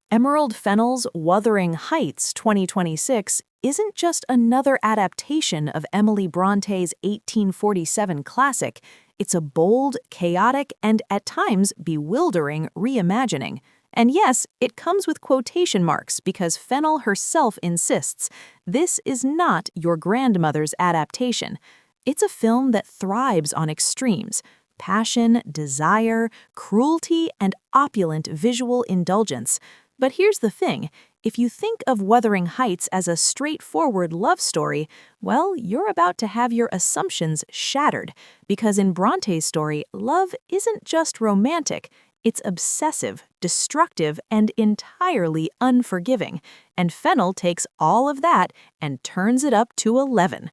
Emerald Fennell's Wuthering Heights 2026 isn't just another adaptation of Emily Bronte's 1847 classic, it's a bold, chaotic, and at times bewildering reimagining. And yes, it comes with quotation marks because Fennell herself insists this is not your grandmother's adaptation. It's a film that thrives on extremes: passion, desire, cruelty, and opulent visual indulgence. But here's the thing, if you think of Wuthering Heights as a straightforward love story, well, you're about to have your assumptions shattered, because in Bronte's story, love isn't just romantic, it's obsessive, destructive, and entirely unforgiving, and Fennell takes all of that and turns it up to 11.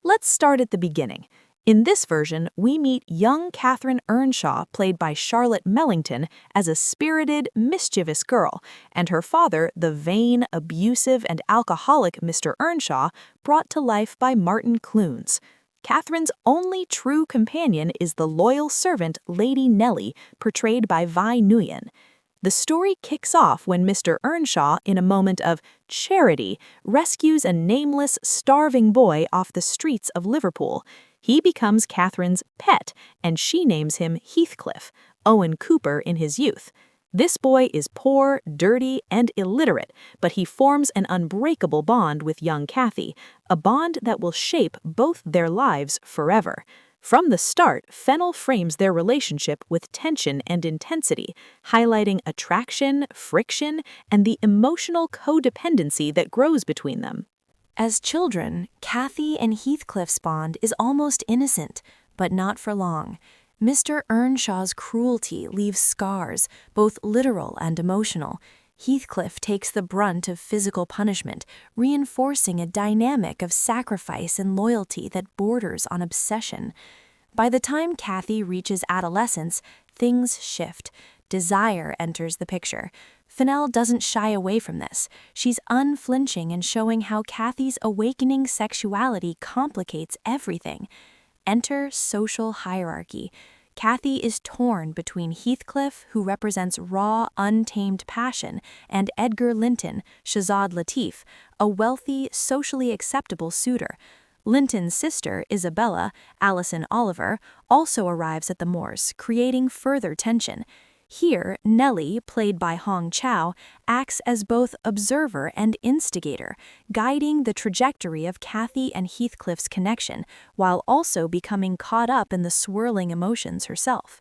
Let's start at the beginning. In this version, we meet young Catherine Earnshaw, played by Charlotte Mellington, as a spirited, mischievous girl, and her father, the vain, abusive, and alcoholic Mr. Earnshaw, brought to life by Martin Clunes. Catherine's only true companion is the loyal servant Lady Nellie, portrayed by Vi Nguyen. The story kicks off when Mr. Earnshaw, in a moment of charity, rescues a nameless, starving boy off the streets of Liverpool. He becomes Catherine's pet, and she names him Heathcliff, Owen Cooper in his youth. This boy is poor, dirty, and illiterate, but he forms an unbreakable bond with young Cathy, a bond that will shape both their lives forever. From the start, Fennell frames their relationship with tension and intensity, highlighting attraction, friction, and the emotional codependency that grows between them. As children, Cathy and Heathcliff's bond is almost innocent, but not for long. Mr. Earnshaw's cruelty leaves scars, both literal and emotional. Heathcliff takes the brunt of physical punishment, reinforcing a dynamic of sacrifice and loyalty that borders on obsession. By the time Cathy reaches adolescence, things shift. Desire enters the picture. Fennell doesn't shy away from this. She's unflinching in showing how Cathy's awakening sexuality complicates everything. Enter social hierarchy. Cathy is torn between Heathcliff, who represents raw, untamed passion, and Edgar Linton, Shahzad Latif, a wealthy, socially acceptable suitor. Linton's sister, Isabella, Alison Oliver, also arrives at the moors, creating further tension. Here, Nellie, played by Hong Chow, acts as both observer and instigator, guiding the trajectory of Cathy and Heathcliff's connection, while also becoming caught up in the swirling emotions herself.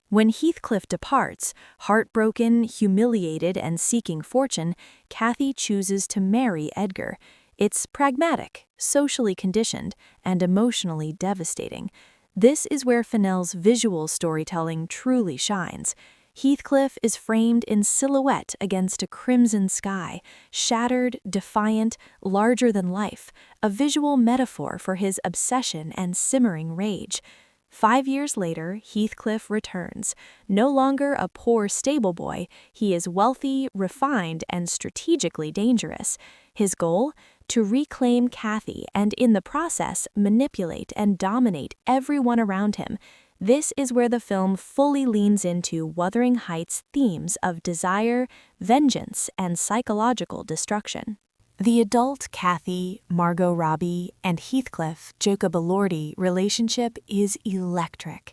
When Heathcliff departs, heartbroken, humiliated, and seeking fortune, Cathy chooses to marry Edgar. It's pragmatic, socially conditioned, and emotionally devastating. This is where Fennell's visual storytelling truly shines. Heathcliff is framed in silhouette against a crimson sky, shattered, defiant, larger than life, a visual metaphor for his obsession and simmering rage. 5 years later, Heathcliff returns. No longer a poor stable boy, he is wealthy, refined, and strategically dangerous. His goal? To reclaim Cathy and, in the process, manipulate and dominate everyone around him. This is where the film fully leans into Wuthering Heights' themes of desire, vengeance, and psychological destruction. The adult Cathy, Margot Robbie, and Heathcliff, Jacob Elordi relationship is electric.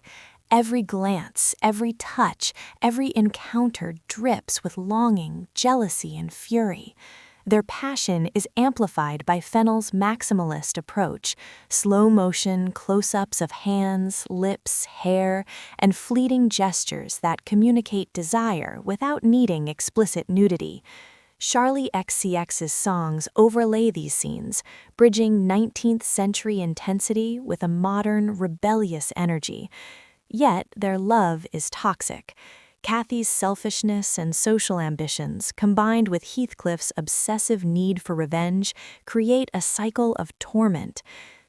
Every glance, every touch, every encounter drips with longing, jealousy, and fury. Their passion is amplified by Fennell's maximalist approach: slow motion, close-ups of hands, lips, hair, and fleeting gestures that communicate desire without needing explicit nudity. Charli XCX's songs overlay these scenes, bridging 19th century intensity with a modern, rebellious energy. Yet their love is toxic. Cathy's selfishness and social ambitions, combined with Heathcliff's obsessive need for revenge, create a cycle of torment.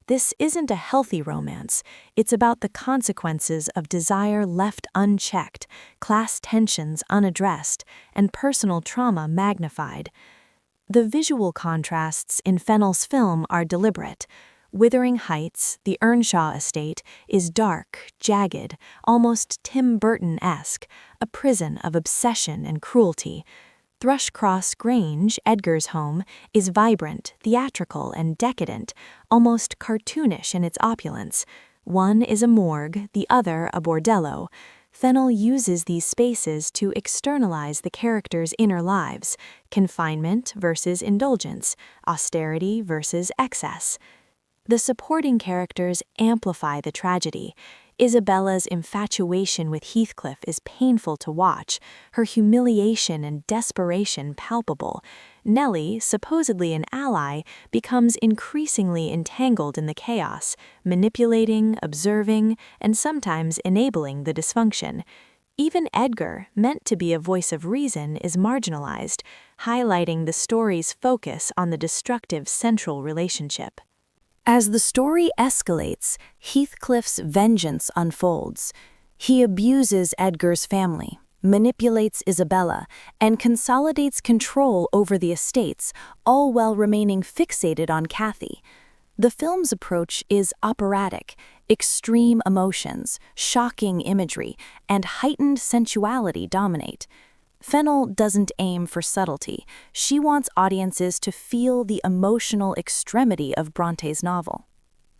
This isn't a healthy romance. It's about the consequences of desire left unchecked, class tensions unaddressed, and personal trauma magnified. The visual contrasts in Fennell's film are deliberate. Wuthering Heights, the Earnshaw estate, is dark, jagged, almost Tim Burton-esque, a prison of obsession and cruelty. Thrushcross Grange, Edgar's home, is vibrant, theatrical, and decadent, almost cartoonish in its opulence. One is a morgue, the other a bordello. Fennell uses these spaces to externalize the characters' inner lives, confinement versus indulgence, austerity versus excess. The supporting characters amplify the tragedy. Isabella's infatuation with Heathcliff is painful to watch, her humiliation and desperation palpable. Nellie, supposedly an ally, becomes increasingly entangled in the chaos, manipulating, observing, and sometimes enabling the dysfunction. Even Edgar, meant to be a voice of reason, is marginalized, highlighting the story's focus on the destructive central relationship. As the story escalates, Heathcliff's vengeance unfolds. He abuses Edgar's family, manipulates Isabella, and consolidates control over the estates, all while remaining fixated on Cathy. The film's approach is operatic. Extreme emotions, shocking imagery, and heightened sensuality dominate. Fennell doesn't aim for subtlety. She wants audiences to feel the emotional extremity of Bronte's novel.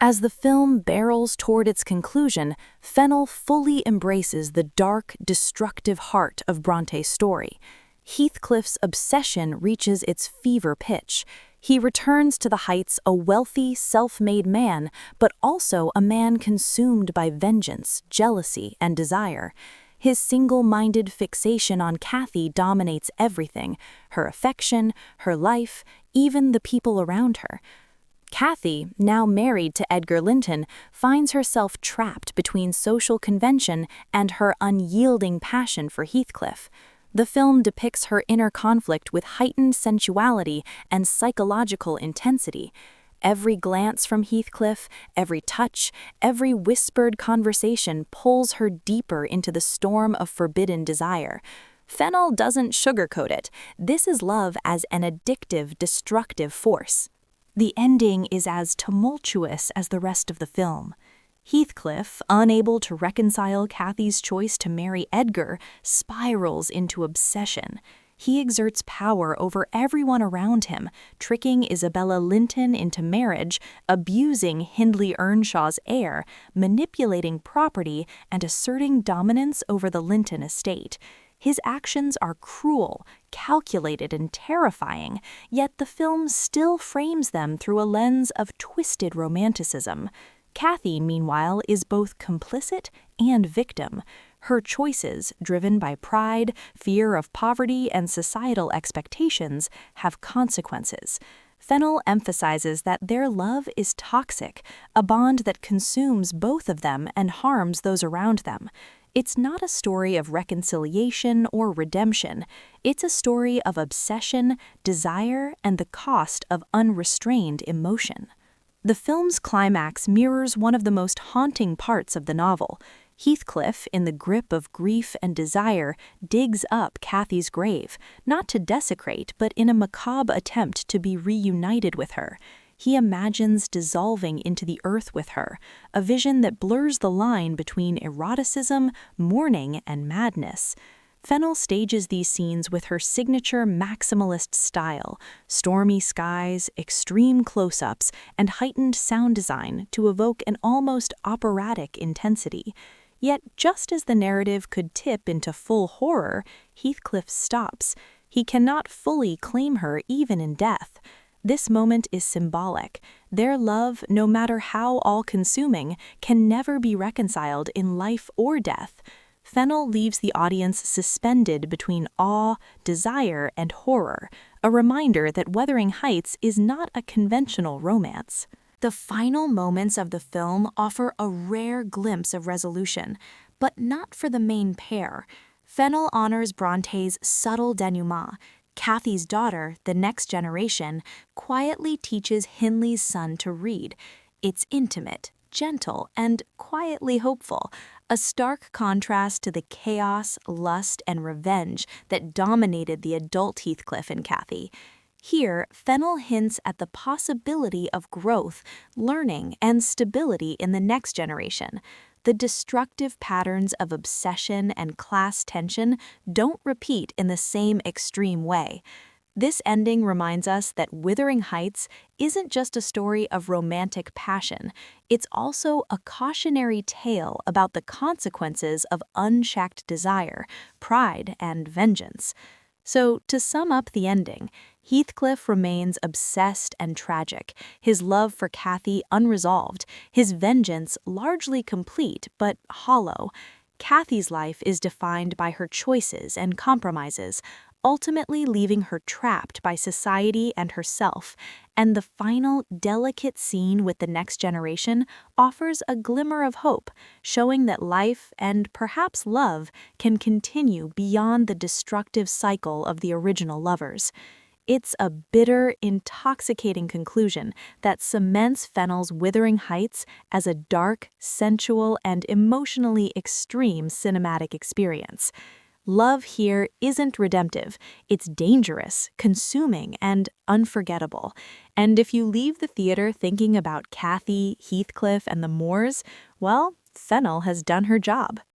As the film barrels toward its conclusion, Fennell fully embraces the dark, destructive heart of Bronte's story. Heathcliff's obsession reaches its fever pitch. He returns to the heights a wealthy, self-made man, but also a man consumed by vengeance, jealousy, and desire. His single-minded fixation on Cathy dominates everything: her affection, her life, even the people around her. Cathy, now married to Edgar Linton, finds herself trapped between social convention and her unyielding passion for Heathcliff. The film depicts her inner conflict with heightened sensuality and psychological intensity. Every glance from Heathcliff, every touch, every whispered conversation pulls her deeper into the storm of forbidden desire. Fennell doesn't sugarcoat it. This is love as an addictive, destructive force. The ending is as tumultuous as the rest of the film. Heathcliff, unable to reconcile Cathy's choice to marry Edgar, spirals into obsession. He exerts power over everyone around him, tricking Isabella Linton into marriage, abusing Hindley Earnshaw's heir, manipulating property, and asserting dominance over the Linton estate. His actions are cruel, calculated, and terrifying, yet the film still frames them through a lens of twisted romanticism. Cathy, meanwhile, is both complicit and victim. Her choices, driven by pride, fear of poverty, and societal expectations, have consequences. Fennell emphasizes that their love is toxic, a bond that consumes both of them and harms those around them. It's not a story of reconciliation or redemption. It's a story of obsession, desire, and the cost of unrestrained emotion. The film's climax mirrors one of the most haunting parts of the novel. Heathcliff, in the grip of grief and desire, digs up Cathy's grave, not to desecrate, but in a macabre attempt to be reunited with her. He imagines dissolving into the earth with her, a vision that blurs the line between eroticism, mourning, and madness. Fennell stages these scenes with her signature maximalist style: stormy skies, extreme close-ups, and heightened sound design to evoke an almost operatic intensity. Yet, just as the narrative could tip into full horror, Heathcliff stops. He cannot fully claim her even in death. This moment is symbolic. Their love, no matter how all-consuming, can never be reconciled in life or death. Fennell leaves the audience suspended between awe, desire, and horror, a reminder that Wuthering Heights is not a conventional romance. The final moments of the film offer a rare glimpse of resolution, but not for the main pair. Fennell honors Bronte's subtle denouement. Cathy's daughter, the next generation, quietly teaches Hindley's son to read. It's intimate, gentle, and quietly hopeful, a stark contrast to the chaos, lust, and revenge that dominated the adult Heathcliff and Cathy. Here, Fennell hints at the possibility of growth, learning, and stability in the next generation. the destructive patterns of obsession and class tension don't repeat in the same extreme way. This ending reminds us that Wuthering Heights isn't just a story of romantic passion, it's also a cautionary tale about the consequences of unchecked desire, pride, and vengeance. So, to sum up the ending, Heathcliff remains obsessed and tragic, his love for Cathy unresolved, his vengeance largely complete but hollow. Cathy's life is defined by her choices and compromises, ultimately leaving her trapped by society and herself, and the final, delicate scene with the next generation offers a glimmer of hope, showing that life, and perhaps love, can continue beyond the destructive cycle of the original lovers. It's a bitter, intoxicating conclusion that cements Fennell's Wuthering Heights as a dark, sensual, and emotionally extreme cinematic experience. Love here isn't redemptive, it's dangerous, consuming, and unforgettable. And if you leave the theater thinking about Cathy, Heathcliff, and the Moors, well, Fennell has done her job.